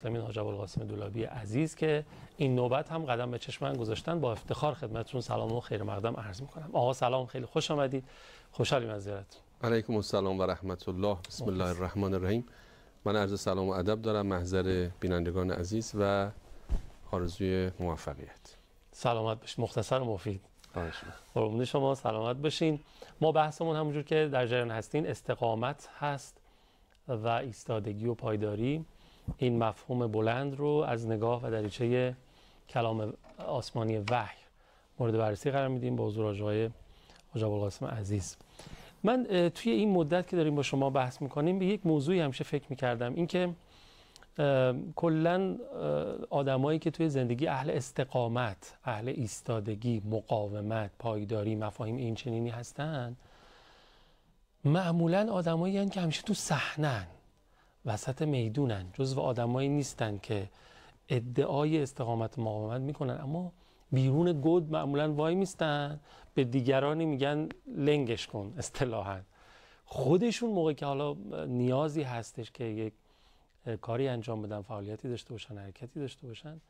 زمین حاج ابوالقاسم دولابی عزیز که این نوبت هم قدم به چشم من گذاشتن. با افتخار خدمتتون سلام و خیر مقدم عرض میکنم. آقا سلام، خیلی خوش آمدید. خوشحالیم از زیارتتون. علیکم السلام و رحمت الله. بسم الله الرحمن الرحیم. من عرض سلام و ادب دارم محضر بینندگان عزیز و آرزوی موفقیت. سلامت باشید. مختصر و مفید. خواهش قربون شما، سلامت باشین. ما بحثمون همونجور که در جریان هستین استقامت هست و ایستادگی و پایداری. این مفهوم بلند رو از نگاه و دریچه کلام آسمانی وحی مورد بررسی قرار میدیم با حضور آقای حاج ابوالقاسم عزیز. من توی این مدت که داریم با شما بحث میکنیم به یک موضوعی همیشه فکر میکردم، این که کلن آدمایی که توی زندگی اهل استقامت، اهل ایستادگی، مقاومت، پایداری، مفاهیم این چنینی هستن، معمولا آدمایی هستن که همیشه تو صحنه‌ن، وسط میدونن، جزو آدمایی نیستن که ادعای استقامت و مقاومت میکنن اما بیرون گود معمولا وای میستن، به دیگرانی میگن لنگش کن اصطلاحاً. خودشون موقعی که حالا نیازی هستش که یک کاری انجام بدن، فعالیتی داشته باشن، حرکتی داشته باشن،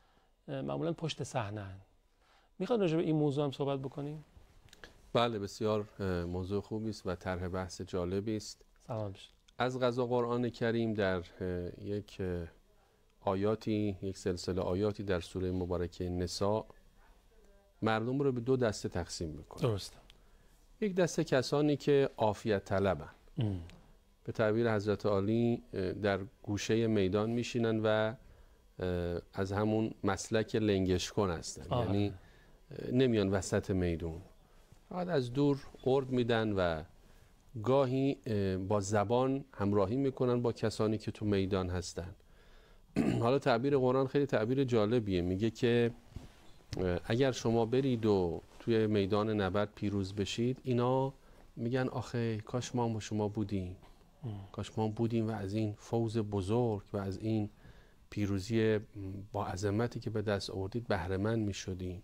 معمولا پشت صحنه‌ن. میخواد راجع به این موضوع هم صحبت بکنیم؟ بله، بسیار موضوع خوبی است و طرح بحث جالبی است. سلام باشید. از قضا قرآن کریم در یک آیاتی، یک سلسله آیاتی در سوره مبارکه نساء مردم رو به دو دسته تقسیم میکنه. درسته. یک دسته کسانی که عافیت طلبن، به تعبیر حضرت عالی در گوشه میدان میشینن و از همون مسلک لنگش کن هستن. یعنی نمیان وسط میدون، فقط از دور ارد میدن و گاهی با زبان همراهی میکنن با کسانی که تو میدان هستن. حالا تعبیر قرآن خیلی تعبیر جالبیه، میگه که اگر شما برید و توی میدان نبرد پیروز بشید، اینا میگن آخه کاش ما با شما بودیم، کاش ما بودیم و از این فوز بزرگ و از این پیروزی با عظمتی که به دست آوردید بهره مند میشدیم.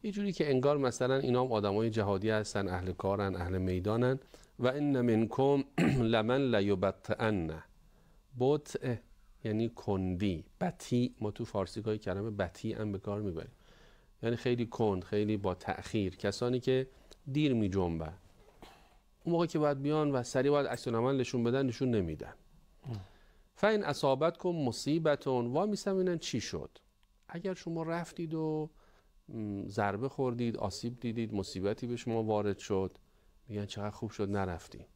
یه جوری که انگار مثلا اینا هم آدمای جهادی هستن، اهل کارن، اهل میدانن. و ان منکم لمن لیبطئن. بطء یعنی کندی، بطیء ما تو فارسی های کلمه بطیء هم به کار میبریم، یعنی خیلی کند، خیلی با تأخیر، کسانی که دیر می جنبن. اون موقع که باید بیان و سریع باید عکس العمل نشون بدن، نشون نمیدن. فاین اصابتکم مصیبتون، وا میسن ببینن چی شد. اگر شما رفتید و ضربه خوردید، آسیب دیدید، مصیبتی به شما وارد شد، میگن چقدر خوب شد نرفتی.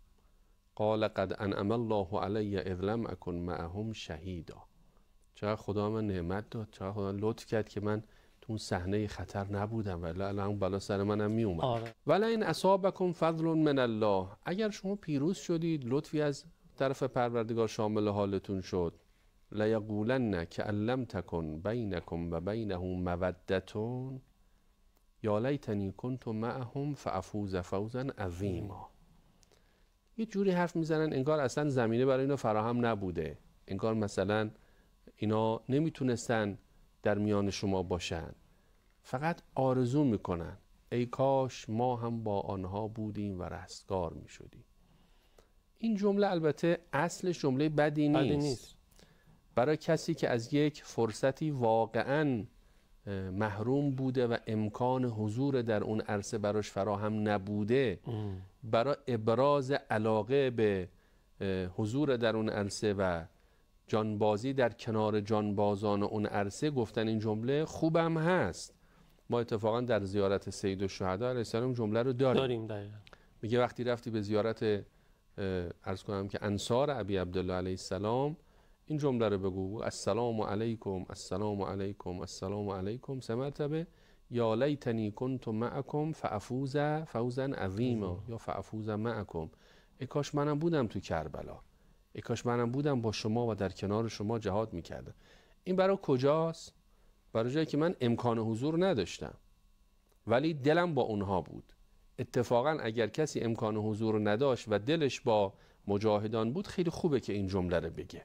قال قد انعم الله علی اذ لم اکن معهم شهیدا. چقدر خدا من نعمت داد، چقدر خدا لطف کرد که من تو اون صحنه خطر نبودم، ولی الان بالا سر منم می اومد. ولی این اصابکم فضل من الله، اگر شما پیروز شدید، لطفی از طرف پروردگار شامل حالتون شد، لیقولن کأن لم تکن بینکم و بینه مودتون یا لیتنی کنت معهم فافوز فوزا عظیما. یه جوری حرف میزنن انگار اصلا زمینه برای اینا فراهم نبوده، انگار مثلا اینا نمیتونستن در میان شما باشن، فقط آرزو میکنن ای کاش ما هم با آنها بودیم و رستگار میشدیم. این جمله البته اصلش جمله بدی نیست. برای کسی که از یک فرصتی واقعاً محروم بوده و امکان حضور در اون عرصه براش فراهم نبوده، برای ابراز علاقه به حضور در اون عرصه و جانبازی در کنار جانبازان اون عرصه گفتن این جمله خوبم هست. ما اتفاقا در زیارت سید الشهدا علیه السلام جمله رو داریم. میگه وقتی رفتی به زیارت عرض کنم که انصار ابی عبدالله علیه السلام، این جمله رو بگو السلام علیکم السلام علیکم السلام علیکم 3 مرتبه، یا لیتنی کنت معکم فافوز فوزا عظیما یا فافوز معکم. ای کاش منم بودم تو کربلا، ای کاش منم بودم با شما و در کنار شما جهاد میکردم. این برای کجاست؟ برای جایی که من امکان حضور نداشتم ولی دلم با اونها بود. اتفاقا اگر کسی امکان حضور نداشت و دلش با مجاهدان بود، خیلی خوبه که این جمله رو بگه.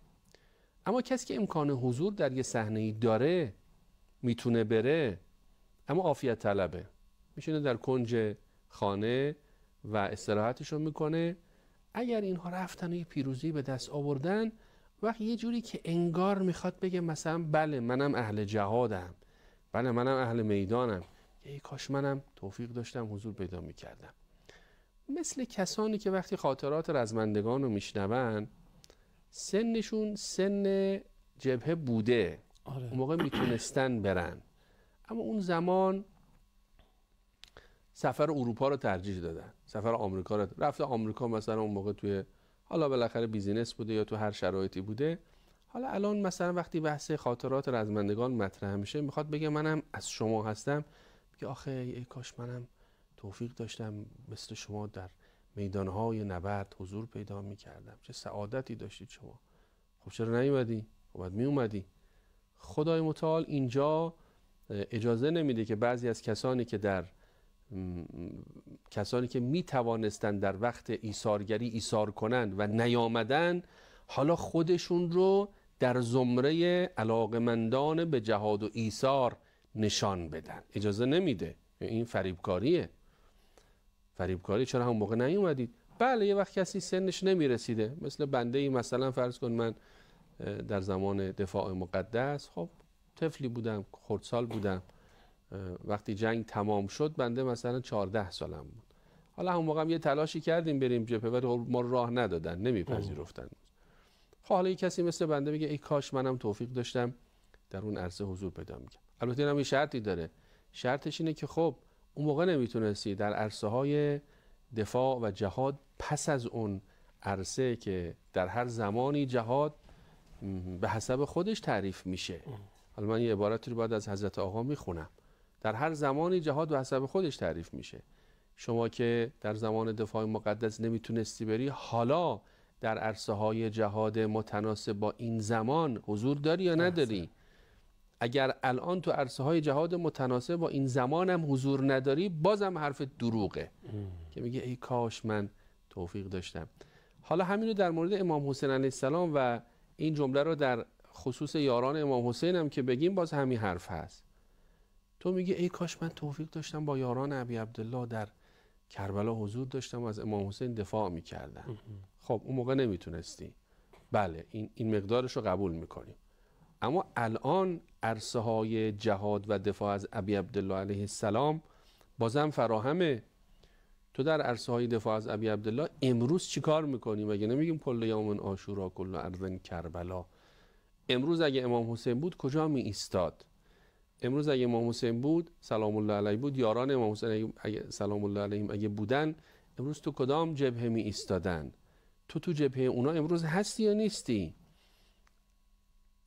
اما کسی که امکان حضور در یه صحنه‌ای داره، میتونه بره، اما عافیت طلبه، میشینه در کنج خانه و استراحتشو میکنه، اگر اینها رفتن و یه پیروزی به دست آوردن، وقت یه جوری که انگار میخواد بگه مثلا بله منم اهل جهادم، بله منم اهل میدانم، ای کاش منم توفیق داشتم حضور پیدا میکردم. مثل کسانی که وقتی خاطرات رزمندگان رو میشنون سنشون سن جبهه بوده، اون موقع میتونستن برن، اما اون زمان سفر اروپا رو ترجیح دادن، سفر آمریکا رو رفته. آمریکا مثلا اون موقع توی حالا بالاخره بیزینس بوده یا تو هر شرایطی بوده. حالا الان مثلا وقتی بحث خاطرات رزمندگان مطرح میشه میخواد بگه منم از شما هستم، میگه آخه ای کاش منم توفیق داشتم مثل شما در میدانهای نبرد حضور پیدا میکردم، چه سعادتی داشتید شما. خب چرا نیومدی؟ خب باید میومدی. خدای متعال اینجا اجازه نمیده که بعضی از کسانی که می توانستند در وقت ایثارگری ایثار کنند و نیامدن، حالا خودشون رو در زمره علاقمندان به جهاد و ایثار نشان بدن. اجازه نمیده. این فریبکاریه. فریبکاری. چرا همون موقع نیومدید؟ بله یه وقت کسی سنش نمیرسیده، مثل بنده ای مثلا فرض کن من در زمان دفاع مقدس خب طفلی بودم، خردسال بودم، وقتی جنگ تمام شد بنده مثلا 14 سالم بود. حالا همون موقع هم یه تلاشی کردیم بریم جبهه ولی ما راه ندادن، نمیپذیرفتن. خب حالا یه کسی مثل بنده میگه ای کاش منم توفیق داشتم در اون عرصه حضور پیدا میکنم. البته اینم یه شرطی داره. شرطش اینه که خب اون موقع نمیتونستی در عرصه های دفاع و جهاد پس از اون عرصه که در هر زمانی جهاد به حسب خودش تعریف میشه. حالا من یه عبارتی رو بعد از حضرت آقا میخونم. در هر زمانی جهاد به حسب خودش تعریف میشه. شما که در زمان دفاع مقدس نمیتونستی بری، حالا در عرصه های جهاد متناسب با این زمان حضور داری یا نداری؟ اگر الان تو عرصه های جهاد متناسب با این زمان هم حضور نداری، بازم حرف دروغه که میگه ای کاش من توفیق داشتم. حالا همینو در مورد امام حسین علیه السلام و این جمله رو در خصوص یاران امام حسین هم که بگیم باز همین حرف هست. تو میگه ای کاش من توفیق داشتم با یاران ابی عبدالله در کربلا حضور داشتم و از امام حسین دفاع میکردم. خب اون موقع نمیتونستی. بله این مقدارش رو قبول میکنیم. اما الان عرصه های جهاد و دفاع از ابی عبدالله علیه السلام بازم فراهمه. تو در عرصه های دفاع از ابی عبدالله امروز چی کار میکنی؟ مگه نمیگیم کل یوم عاشورا کل ارض کربلا؟ امروز اگه امام حسین بود کجا می ایستاد؟ امروز اگه امام حسین بود سلام الله علیه بود، یاران امام حسین اگه سلام الله علیهم اگه بودن، امروز تو کدام جبهه می ایستادن؟ تو جبهه اونا امروز هستی یا نیستی؟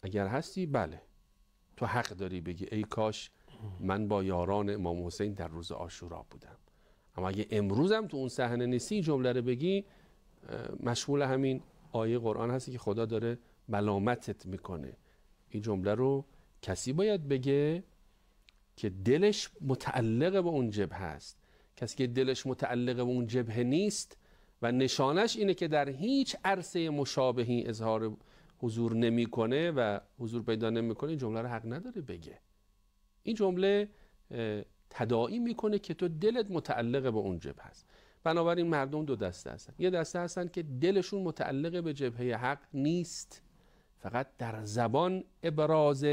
اگر هستی بله تو حق داری بگی ای کاش من با یاران امام حسین در روز عاشورا بودم. اما اگه امروزم تو اون صحنه نیستی این جمله رو بگی، مشمول همین آیه قرآن هستی که خدا داره ملامتت میکنه. این جمله رو کسی باید بگه که دلش متعلق به اون جبهه هست. کسی که دلش متعلق به اون جبهه نیست و نشانش اینه که در هیچ عرصه مشابهی اظهار حضور نمیکنه و حضور پیدا نمیکنه، این جمله رو حق نداره بگه. این جمله تداعی میکنه که تو دلت متعلق به اون جبهه هست. بنابراین مردم دو دسته هستن. یه دسته هستن که دلشون متعلق به جبهه حق نیست، فقط در زبان ابراز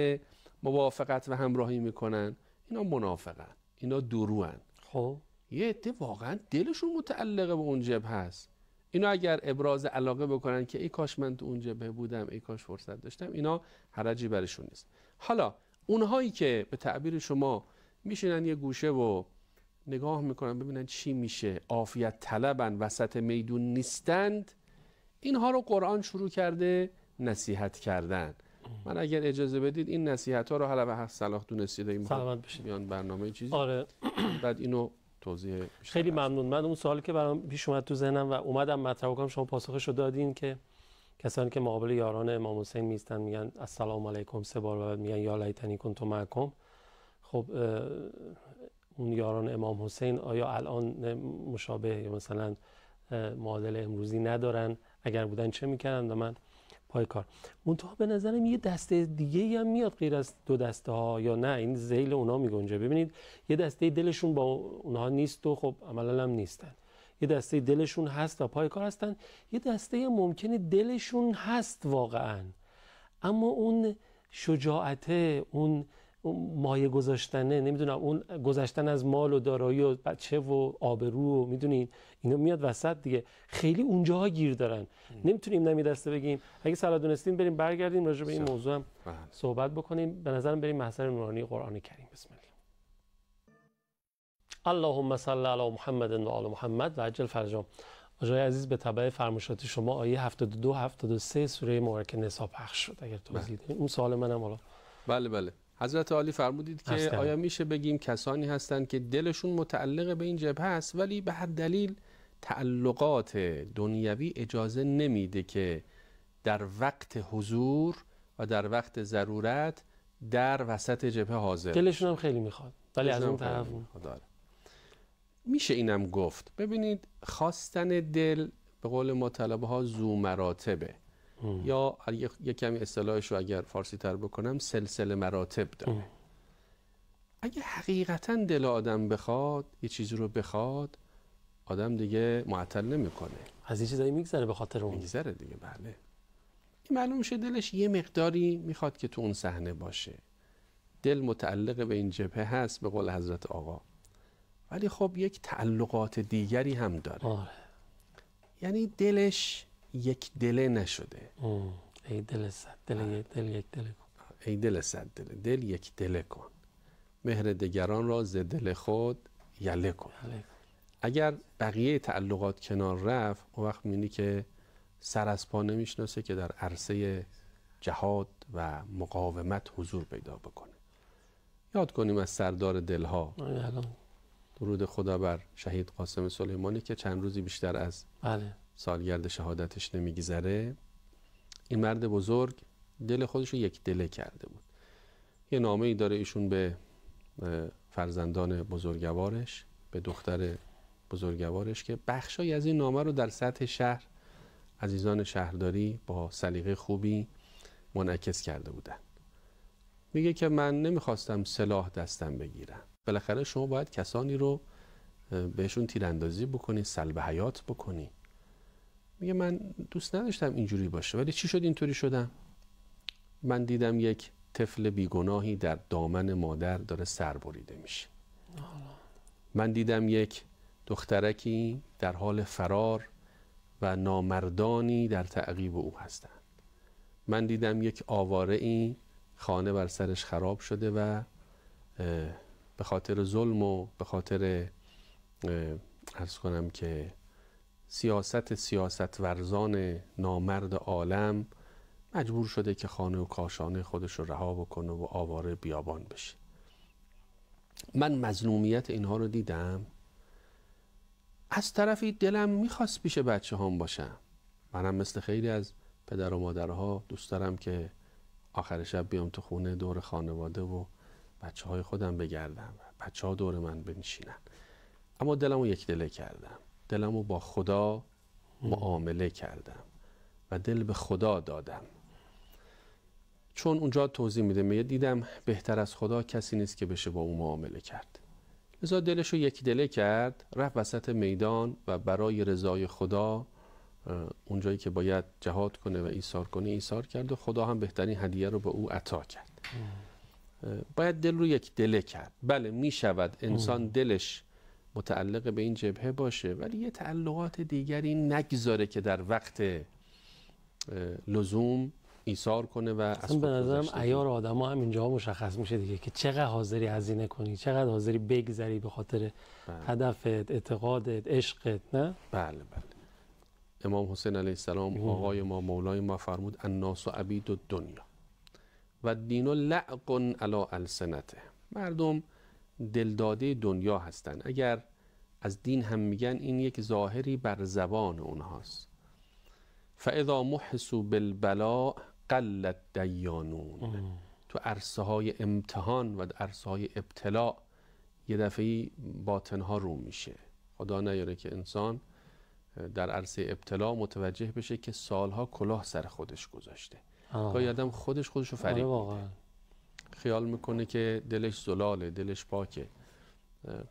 موافقت و همراهی میکنن. اینا منافقن، اینا دروغن. خب یه عده واقعا دلشون متعلق به اون جبهه هست. اینا اگر ابراز علاقه بکنن که ای کاش من تو اون جبهه بودم، ای کاش فرصت داشتم، اینا حرجی برشون نیست. حالا اونهایی که به تعبیر شما میشینن یه گوشه و نگاه میکنن ببینن چی میشه، عافیت طلبن، وسط میدون نیستند، اینها رو قرآن شروع کرده نصیحت کردن. من اگر اجازه بدید این نصیحت ها رو حالا به حق صلاح دونستید سلامت بشید بیان برنامه چیزی. آره بعد اینو توضیح خیلی ممنون. من اون سوالی که برام پیش اومد تو ذهنم و اومدم مطرح کنم شما پاسخش رو دادین که کسانی که مقابل یاران امام حسین میستن میگن السلام علیکم 3 بار و بعد میگن یا لیتنی کنت معکم. خب اون یاران امام حسین آیا الان مشابه یا مثلا معادل امروزی ندارن؟ اگر بودن چه میکنن؟ و من پای کار منتها به نظرم یه دسته دیگه هم میاد غیر از دو دسته ها، یا نه این ذیل اونا میگنجه. ببینید یه دسته دلشون با اونها نیست و خب عملا هم نیستن. یه دسته دلشون هست و پای کار هستن، یه دسته ممکنه دلشون هست واقعا، اما اون شجاعته، اون مایه گذاشتنه، نمیدونم اون گذشتن از مال و دارایی و بچه و آبرو و میدونین اینا میاد وسط دیگه، خیلی اونجاها گیر دارن. نمیتونیم نمی دسته بگیم. اگه صلاح دونستین بریم برگردیم راجع به این موضوع هم صحبت بکنیم. به نظرم بریم محضر نورانی قرآن کریم. بسم الله. اللهم صل علی محمد و آل محمد و عجل فرجهم. آقای عزیز به تبع فرمایشات شما آیه 72 73 سوره مبارکه نساء پخش شد. اگر توضیح بدید. اون سوال منم حالا. بله. حضرت عالی فرمودید که آیا میشه بگیم کسانی هستند که دلشون متعلق به این جبهه است ولی به هر دلیل تعلقات دنیوی اجازه نمیده که در وقت حضور و در وقت ضرورت در وسط جبهه حاضر دلشون هم خیلی میخواد ولی از اون طرف میشه اینم گفت. ببینید خواستن دل به قول ما طلبه ها ذو مراتبه یا یک کمی اصطلاحش رو اگر فارسی تر بکنم سلسله مراتب داره. اگه حقیقتا دل آدم بخواد یه چیزی رو بخواد، آدم دیگه معطل نمیکنه، از این چیزایی میگذره به خاطر اون میگذره دیگه. بله این معلوم شه دلش یه مقداری میخواد که تو اون صحنه باشه، دل متعلق به این جبهه هست به قول حضرت آقا، ولی خب یک تعلقات دیگری هم داره. یعنی دلش یک دله نشده. ای دل صد دل یک دل کن، ای دل صد دل یک دله کن، مهر دگران را ز دل خود یله کن. اگر بقیه تعلقات کنار رفت اون وقت می‌بینی که سر از پا نمیشناسه که در عرصه جهاد و مقاومت حضور پیدا بکنه. یاد کنیم از سردار دلها، درود خدا بر شهید قاسم سلیمانی که چند روزی بیشتر از سالگرد شهادتش نمیگذره. این مرد بزرگ دل خودش رو یک دله کرده بود. یه نامه‌ای داره ایشون به فرزندان بزرگوارش، به دختر بزرگوارش که بخشای از این نامه رو در سطح شهر عزیزان شهرداری با سلیقه خوبی منعکس کرده بودن. میگه که من نمیخواستم سلاح دستم بگیرم. بالاخره شما باید کسانی رو بهشون تیراندازی بکنی، سلب حیات بکنی. میگه من دوست نداشتم اینجوری باشه، ولی چی شد اینطوری شدم؟ من دیدم یک طفل بیگناهی در دامن مادر داره سر بریده میشه. من دیدم یک دخترکی در حال فرار و نامردانی در تعقیب او هستند. من دیدم یک آواره‌ای خانه بر سرش خراب شده و به خاطر ظلم و به خاطر عرض کنم که سیاست ورزان نامرد عالم مجبور شده که خانه و کاشانه خودش رو رها بکنه و آواره بیابان بشه. من مظلومیت اینها رو دیدم. از طرفی دلم میخواست پیش بچه هم باشم. منم مثل خیلی از پدر و مادرها دوست دارم که آخر شب بیام تو خونه دور خانواده و بچه های خودم بگردم، بچه ها دور من بنشینن. اما دلم رو یک دله کردم، دلم رو با خدا معامله کردم و دل به خدا دادم. چون اونجا توضیح میده، میگه دیدم بهتر از خدا کسی نیست که بشه با اون معامله کرد. لذا دلش رو یک دله کرد، رفت وسط میدان و برای رضای خدا اونجایی که باید جهاد کنه و ایثار کنه ایثار کرد و خدا هم بهترین هدیه رو به او عطا کرد. باید دل رو یک دله کرد. بله میشود انسان دلش متعلق به این جبهه باشه ولی یه تعلقات دیگری نگذاره که در وقت لزوم ایثار کنه و اصلا به نظرم عیار آدم ها هم اینجا مشخص میشه دیگه که چقدر حاضری هزینه کنی، چقدر حاضری بگذری به خاطر هدفت، اعتقادت، عشقت. نه؟ بله. امام حسین علیه السلام آقای ما مولای ما فرمود الناس عبید الدنیا و دین لعق علی السنته. مردم دلداده دنیا هستن. اگر از دین هم میگن این یک ظاهری بر زبان اونهاست. فاذا محسوا بالبلاء قلت دیانون. تو عرصه های امتحان و عرصه های ابتلاء یه دفعی باطنها رو میشه. خدا نیاره که انسان در عرصه ابتلا متوجه بشه که سالها کلاه سر خودش گذاشته. گاهی آدم خودش رو فریب میده، خیال میکنه که دلش زلاله، دلش پاکه.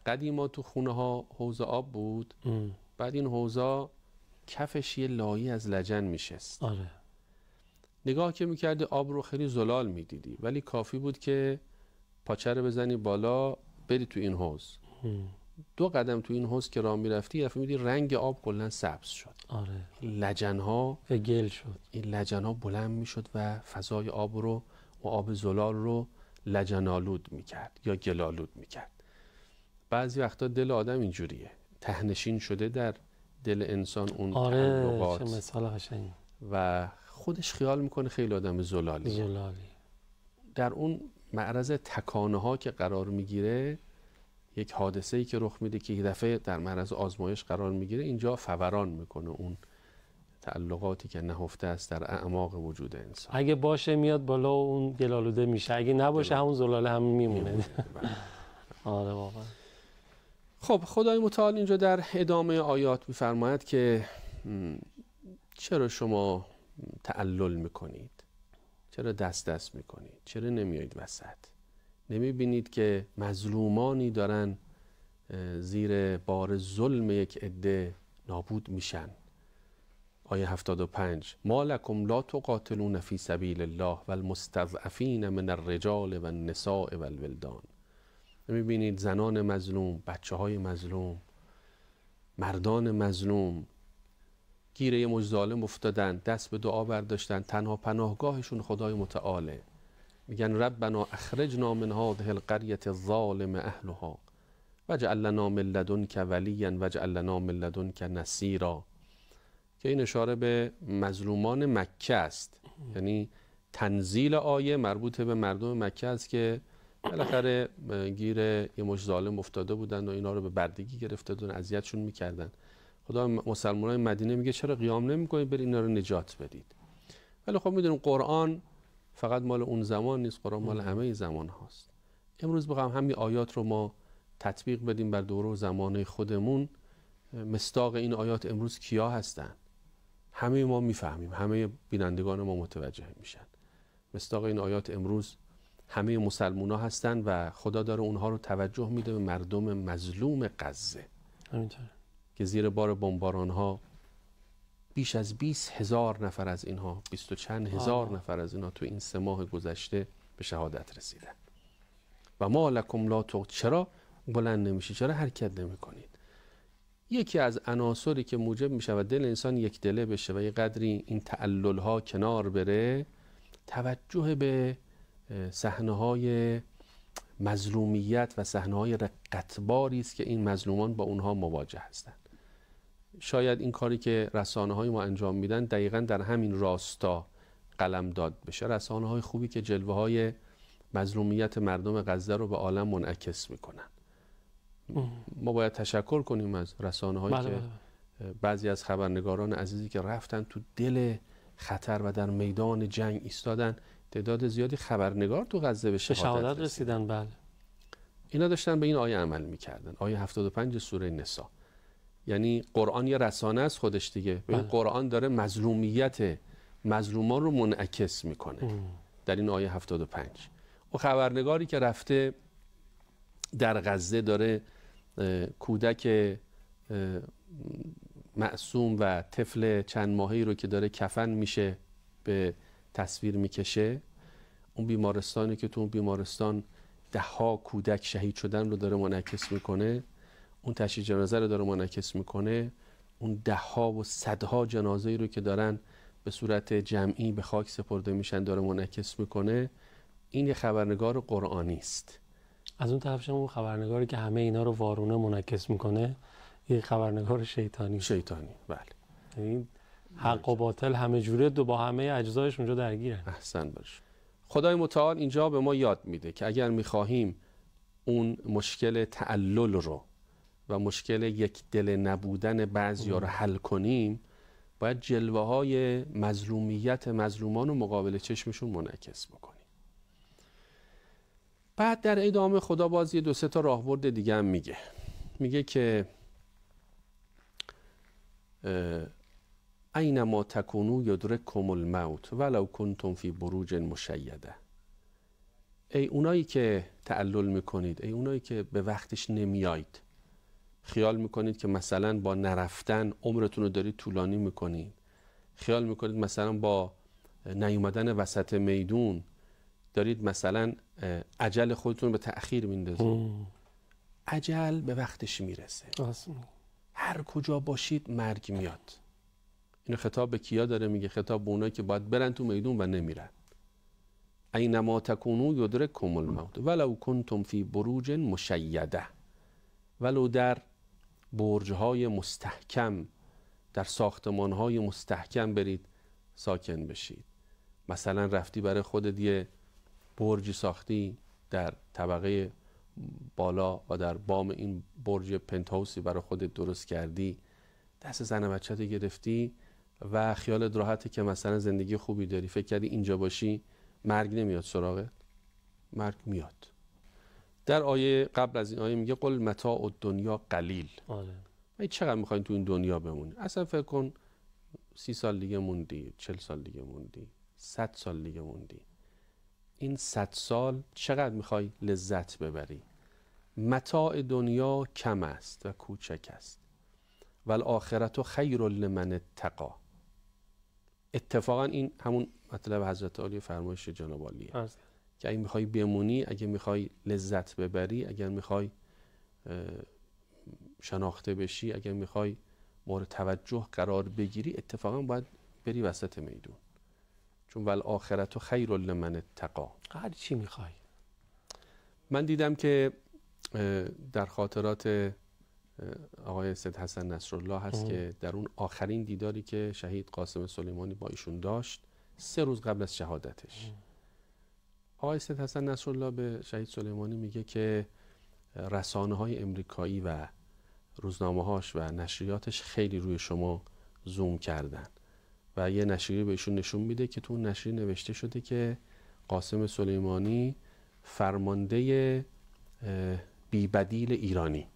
قدیما تو خونه ها حوض آب بود، بعد این حوضا کفش یه لایی از لجن میشست. آره. نگاه که میکردی آب رو خیلی زلال میدیدی، ولی کافی بود که پاچه رو بزنی بالا بری تو این حوض. 2 قدم تو این حوض که راه میرفتی یه دفعه میدی رنگ آب کلا سبز شد. آره. لجن‌ها گل شد. این لجن‌ها بلند میشد و فضای آب رو و آب زلال رو لجن‌آلود میکرد یا گل‌آلود میکرد. بعضی وقتا دل آدم اینجوریه، تهنشین شده در دل انسان اون تعلقات. چه مثال قشنگی. و خودش خیال میکنه خیلی آدم زلالیه. در اون معرض تکانه ها که قرار میگیره، یک حادثه‌ای که رخ میده که یک دفعه در معرض آزمایش قرار میگیره، اینجا فوران میکنه اون تعلقاتی که نهفته است در اعماق وجود انسان. اگه باشه میاد بالا و اون گل‌آلوده میشه، اگه نباشه همون زلاله هم میمونه. آره واقعا. خب خدای متعال اینجا در ادامه آیات میفرماید که چرا شما تعلل میکنید؟ چرا دست میکنید؟ چرا نمیایید وسط؟ نمیبینید که مظلومانی دارن زیر بار ظلم یک عده نابود میشن؟ آیه 75 ما لکم لا تقاتلون فی سبیل الله والمستضعفین من الرجال والنساء والولدان. نمیبینید زنان مظلوم، بچه های مظلوم، مردان مظلوم گیر یه مجد ظالم افتادن، دست به دعا برداشتن، تنها پناهگاهشون خدای متعاله. میگن ربنا اخرجنا من هذه القرية الظالم اهلها واجعل لنا من لدنك وليا واجعل لنا من لدنك نصيرا، که این اشاره به مظلومان مکه است. یعنی تنزیل آیه مربوط به مردم مکه است که بالاخره گیر یه مجد ظالم افتاده بودن و اینا رو به بردگی گرفته بودن، اذیتشون میکردن. خدا مسلمانای مدینه میگه چرا قیام نمیکنید برید اینا رو نجات بدید؟ ولی خب میدونیم قرآن فقط مال اون زمان نیست، قرآن مال همه زمان هاست. امروز بخوام همین آیات رو ما تطبیق بدیم بر دوره و زمانه خودمون، مصداق این آیات امروز کیا هستن؟ همه ما میفهمیم، همه بینندگان ما متوجه میشن. مصداق این آیات امروز همه مسلمونا هستن و خدا داره اونها رو توجه میده به مردم مظلوم غزه. همینطوره که زیر بار بمباران ها بیش از 20,000 نفر از اینها، 20 و چند هزار نفر از اینها تو این 3 ماه گذشته به شهادت رسیدن. و ما لکم لا چرا بلند نمیشی؟ چرا حرکت نمی کنید؟ یکی از عناصری که موجب میشه و دل انسان یک دله بشه و یه قدری این تعلل ها کنار بره، توجه به صحنه های مظلومیت و صحنه‌های رقتباری است که این مظلومان با اونها مواجه هستند. شاید این کاری که رسانه‌های ما انجام میدن دقیقاً در همین راستا قلمداد بشه. رسانه‌های خوبی که جلوه‌های مظلومیت مردم غزه رو به عالم منعکس میکنن. ما باید تشکر کنیم از رسانه‌هایی که بعضی از خبرنگاران عزیزی که رفتن تو دل خطر و در میدان جنگ ایستادن. تعداد زیادی خبرنگار تو غزه به شهادت رسیدن. بله. اینا داشتن به این آیه عمل میکردن. آیه 75 سوره نساء. یعنی قرآن یه رسانه است خودش دیگه. بله. قرآن داره مظلومیت مظلومان رو منعکس میکنه در این آیه 75. و خبرنگاری که رفته در غزه داره کودک معصوم و طفل چند ماهه‌ای رو که داره کفن میشه به تصویر میکشه. اون بیمارستانی که تو اون بیمارستان 10 کودک شهید شدن رو داره منعکس میکنه. اون تشییع جنازه رو داره منعکس میکنه. اون 10 و 100 جنازه‌ای رو که دارن به صورت جمعی به خاک سپرده میشن داره منعکس میکنه. این یه خبرنگار قرآنی است. از اون طرفش اون خبرنگاری که همه اینا رو وارونه منعکس میکنه یه خبرنگار شیطانی. بله. این حق و باطل همه جوره با همه اجزایش اونجا درگیرن. احسن باش. خدای متعال اینجا به ما یاد میده که اگر میخواهیم اون مشکل تعلل رو و مشکل یک دل نبودن بعضیا رو حل کنیم، باید جلوه های مظلومیت مظلومان رو مقابل چشمشون منعکس بکنیم. بعد در ادامه خدا باز یه 2-3 تا راهبرد دیگه هم میگه که اینما تکونوا یدرککم الموت ولو کنتم فی بروج مشیده. ای اونایی که تعلل میکنید، ای اونایی که به وقتش نمیایید، خیال میکنید که مثلا با نرفتن عمرتون رو دارید طولانی میکنید، خیال میکنید مثلا با نیومدن وسط میدون دارید مثلا اجل خودتون به تأخیر میندازید. اجل به وقتش میرسه. هر کجا باشید مرگ میاد. اینو خطاب به کیا داره میگه؟ خطاب به اونایی که باید برن تو میدون و نمیرن. اینما تکونوا یدرککم الموت ولو کنتم فی بروج مشیده. ولو در برج‌های مستحکم، در ساختمان‌های مستحکم برید ساکن بشید. مثلا رفتی برای خودت یه برجی ساختی در طبقه بالا و در بام این برج پنتهاوسی برای خودت درست کردی، دست زن و بچه‌ت گرفتی و خیالت راحته که مثلا زندگی خوبی داری، فکر کردی اینجا باشی مرگ نمیاد سراغت. مرگ میاد. در آیه قبل از این آیه میگه قل متاع الدنیا قلیل. ای چقدر میخواین تو این دنیا بمونی؟ اصلا فکر کن 30 سال دیگه موندی، 40 سال دیگه موندی، 100 سال دیگه موندی. این 100 سال چقدر میخوای لذت ببری؟ متاع دنیا کم است و کوچک است. والآخرة خیر لمن اتقی. اتفاقا این همون مطلب حضرت عالی فرمایش جناب عالیه که اگه میخوای بمونی، اگه میخوای لذت ببری، اگه میخوای شناخته بشی، اگه میخوای مورد توجه قرار بگیری، اتفاقا باید بری وسط میدون. چون والآخرة خیر لمن اتقی. هر چی میخوای. من دیدم که در خاطرات آقای سید حسن نصرالله هست که در اون آخرین دیداری که شهید قاسم سلیمانی با ایشون داشت 3 روز قبل از شهادتش، آقای سید حسن نصرالله به شهید سلیمانی میگه که رسانه‌های امریکایی و روزنامه‌هاش و نشریاتش خیلی روی شما زوم کردن و یه نشریه به ایشون نشون میده که تو اون نشریه نوشته شده که قاسم سلیمانی فرمانده بی‌بدیل ایرانی.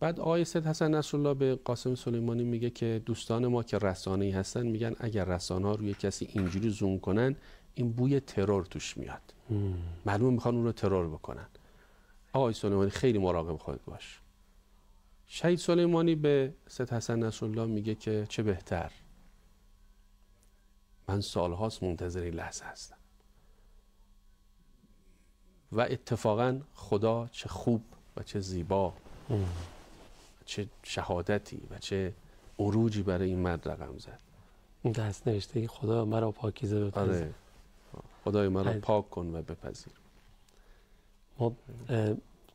بعد آقای سید حسن نصرالله به قاسم سلیمانی میگه که دوستان ما که رسانه‌ای هستن میگن اگر رسانه‌ها روی کسی اینجوری زوم کنن این بوی ترور توش میاد. معلومه میخوان اون رو ترور بکنن. آقای سلیمانی خیلی مراقب خودت باش. شهید سلیمانی به سید حسن نصرالله میگه که چه بهتر، من سالهاست منتظر این لحظه هستم و اتفاقا خدا چه خوب و چه زیبا، چه شهادتی و چه عروجی برای این مرد رقم زد. این دست نوشته خدا مرا پاکیزه بپذیر. آره، خدای مرا پاک کن و بپذیر. ما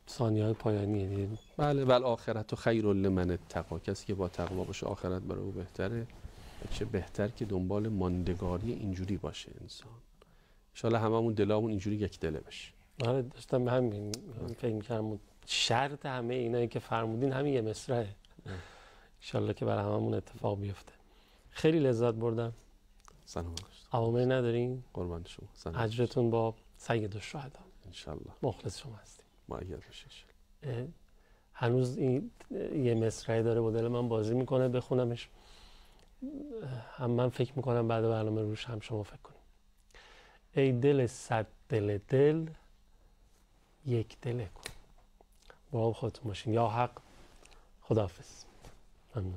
ثانیه‌های پایانی دیدیم. بله، والآخرة خیر لمن اتقی. کسی که با تقوا باشه آخرت برای او بهتره. چه بهتر که دنبال ماندگاری اینجوری باشه انسان. ان شاءالله هممون دلامون اینجوری یک دله بشه. آره، داشتم به همین فکر می‌کردم. شرط همه اینایی که فرمودین همین یه مصرعه. ان شاءالله که برای هممون اتفاق بیفته. خیلی لذت بردم. سلام. اوامر ندارین؟ قربان شما. اجرتون با سید الشهدا. ان شاءالله. مخلص شما هستیم. مؤید باشید. هنوز این یه مصرعه داره با دل من بازی میکنه، بخونمش. هم من فکر میکنم بعد برنامه روش هم شما فکر کنیم. ای دل صد دل دل یک دل کن. با خودتون باشین. یا حق. خداحافظ. ممنونم.